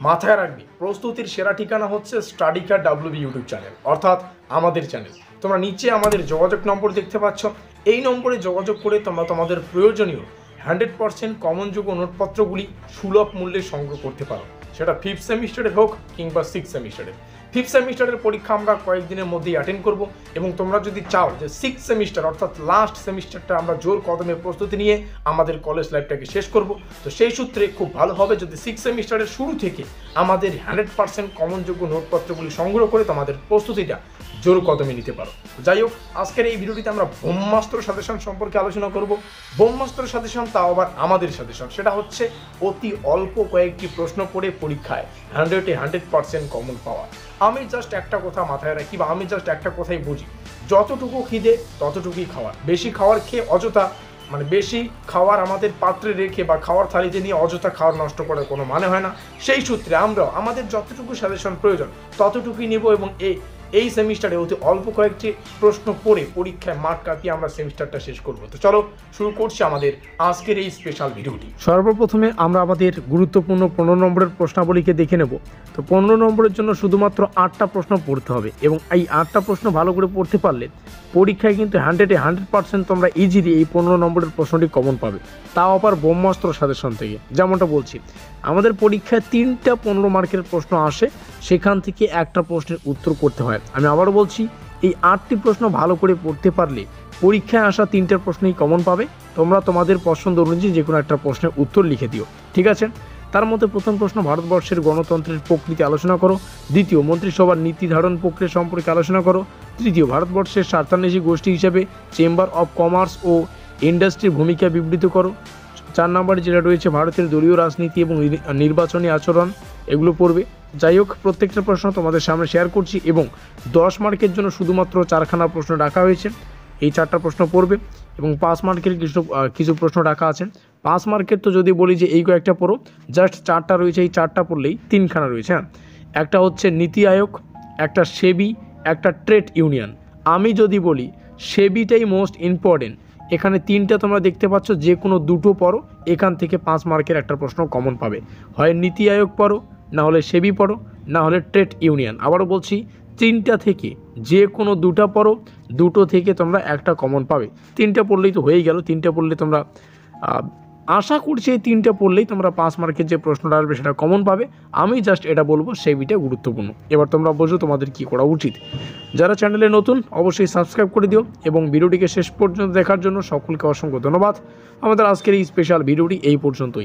মাথায় রাখবি প্রস্তুতির সেরা ঠিকানা হচ্ছে স্টাডিকার WB ইউটিউব চ্যানেল, অর্থাৎ আমাদের চ্যানেল। তোমরা নিচে আমাদের যোগাযোগ নম্বর দেখতে পাচ্ছ, এই নম্বরে যোগাযোগ করে তোমরা তোমাদের প্রয়োজনীয় 100% কমনযোগ্য নোটপত্রগুলি সুলভ মূল্যে সংগ্রহ করতে পারো, সেটা 5th সেমিস্টারের হোক কিংবা 6th সেমিস্টারের। 5th সেমিস্টারের পরীক্ষা আমরা কয়েকদিনের মধ্যেই অ্যাটেন্ড করব, এবং তোমরা যদি চাও যে 6th সেমিস্টার অর্থাৎ লাস্ট সেমিস্টারটা আমরা জোর কদমে প্রস্তুতি নিয়ে আমাদের কলেজ লাইফটাকে শেষ করব, তো সেই সূত্রে খুব ভালো হবে যদি 6th সেমিস্টারের শুরু থেকে আমাদের 100% কমনযোগ্য নোটপত্রগুলি সংগ্রহ করে তোমাদের প্রস্তুতিটা জোর কদমে নিতে পারো। যাই হোক, আজকের এই ভিডিওটিতে আমরা ব্রহ্মাস্ত্র সাজেশন সম্পর্কে আলোচনা করব। ব্রহ্মাস্ত্র সাজেশন, তাও আবার আমাদের সাজেশন, সেটা হচ্ছে অতি অল্প কয়েকটি প্রশ্ন পড়ে পরীক্ষায় 100% কমন পাওয়া। আমি জাস্ট একটা কথা মাথায় রাখি, বা আমি জাস্ট একটা কথাই বুঝি, যতটুকু খিদে ততটুকুই খাওয়ার। বেশি খাওয়ার খেয়ে অযথা, মানে বেশি খাওয়ার আমাদের পাত্রে রেখে বা খাওয়ার থালিতে নিয়ে অযথা খাওয়ার নষ্ট করার কোনো মানে হয় না। সেই সূত্রে আমরাও আমাদের যতটুকু সাজেশন প্রয়োজন ততটুকুই নেব, এবং এই সেমিস্টারে অতি অল্প কয়েকটি প্রশ্ন পড়ে পরীক্ষায় মাঠ কাটিয়ে আমরা সেমিস্টারটা শেষ করব। তো চলো শুরু করছি আমাদের আজকের এই স্পেশাল ভিডিওটি। সর্বপ্রথমে আমরা আমাদের গুরুত্বপূর্ণ 15 নম্বরের প্রশ্নাবলীকে দেখে নেব। তো 15 নম্বরের জন্য শুধুমাত্র 8টা প্রশ্ন পড়তে হবে, এবং এই 8টা প্রশ্ন ভালো করে পড়তে পারলে পরীক্ষায় কিন্তু 100% তোমরা ইজিলি এই 15 নম্বরের প্রশ্নটি কমন পাবে, তাও আবার ব্রহ্মাস্ত্র সাজেশন থেকে। যেমনটা বলছি, আমাদের পরীক্ষায় 3টা 15 মার্কের প্রশ্ন আসে, সেখান থেকে একটা প্রশ্নের উত্তর করতে হয়। আমি আবারও বলছি, এই 8টি প্রশ্ন ভালো করে পড়তে পারলে পরীক্ষায় আসা 3টা প্রশ্নই কমন পাবে। তোমরা তোমাদের পছন্দ অনুযায়ী যে কোনো একটা প্রশ্নের উত্তর লিখে দিও, ঠিক আছে? তার মধ্যে প্রথম প্রশ্ন, ভারতবর্ষের গণতন্ত্রের প্রকৃতি আলোচনা করো। দ্বিতীয়, মন্ত্রিসভার নীতি ধারণ প্রক্রিয়া সম্পর্কে আলোচনা করো। তৃতীয়, ভারতবর্ষের স্বার্থান্বেষী গোষ্ঠী হিসেবে চেম্বার অফ কমার্স ও ইন্ডাস্ট্রির ভূমিকা বিবৃত করো। 4 নম্বরে যেটা রয়েছে, ভারতের দলীয় রাজনীতি এবং নির্বাচনী আচরণ, এগুলো পড়বে। যাই হোক, প্রত্যেকটা প্রশ্ন তোমাদের সামনে শেয়ার করছি, এবং 10 মার্কের জন্য শুধুমাত্র 4খানা প্রশ্ন রাখা হয়েছে। এই 4টা প্রশ্ন পড়বে, এবং 5 মার্কের কিছু প্রশ্ন রাখা আছে। 5 মার্কের তো যদি বলি যে এই কয়েকটা পড়ো, জাস্ট 4টা রয়েছে, এই 4টা পড়লেই 3খানা রয়েছে। হ্যাঁ, একটা হচ্ছে নীতি আয়োগ, একটা সেবি, একটা ট্রেড ইউনিয়ন। আমি যদি বলি সেবিটাই মোস্ট ইম্পর্টেন্ট, এখানে 3টা তোমরা দেখতে পাচ্ছ, যে কোনো দুটো পড়ো, এখান থেকে 5 মার্কের একটা প্রশ্ন কমন পাবে। হয় নীতি আয়োগ পড়ো, না হলে সেবি পড়ো, না হলে ট্রেড ইউনিয়ন। আবারও বলছি, 3টা থেকে যে কোনো দুটো পড়ো, দুটো থেকে তোমরা একটা কমন পাবে। 3টা পড়লেই তো হয়েই গেল। 3টা পড়লে তোমরা আশা করছি এই 3টা পড়লেই তোমরা 5 মার্কের যে প্রশ্নটা আসবে সেটা কমন পাবে। আমি জাস্ট এটা বলবো, সেবিটা গুরুত্বপূর্ণ। এবার তোমরা বোঝো তোমাদের কী করা উচিত। যারা চ্যানেলে নতুন অবশ্যই সাবস্ক্রাইব করে দিও, এবং ভিডিওটিকে শেষ পর্যন্ত দেখার জন্য সকলকে অসংখ্য ধন্যবাদ। আমাদের আজকের এই স্পেশাল ভিডিওটি এই পর্যন্তই।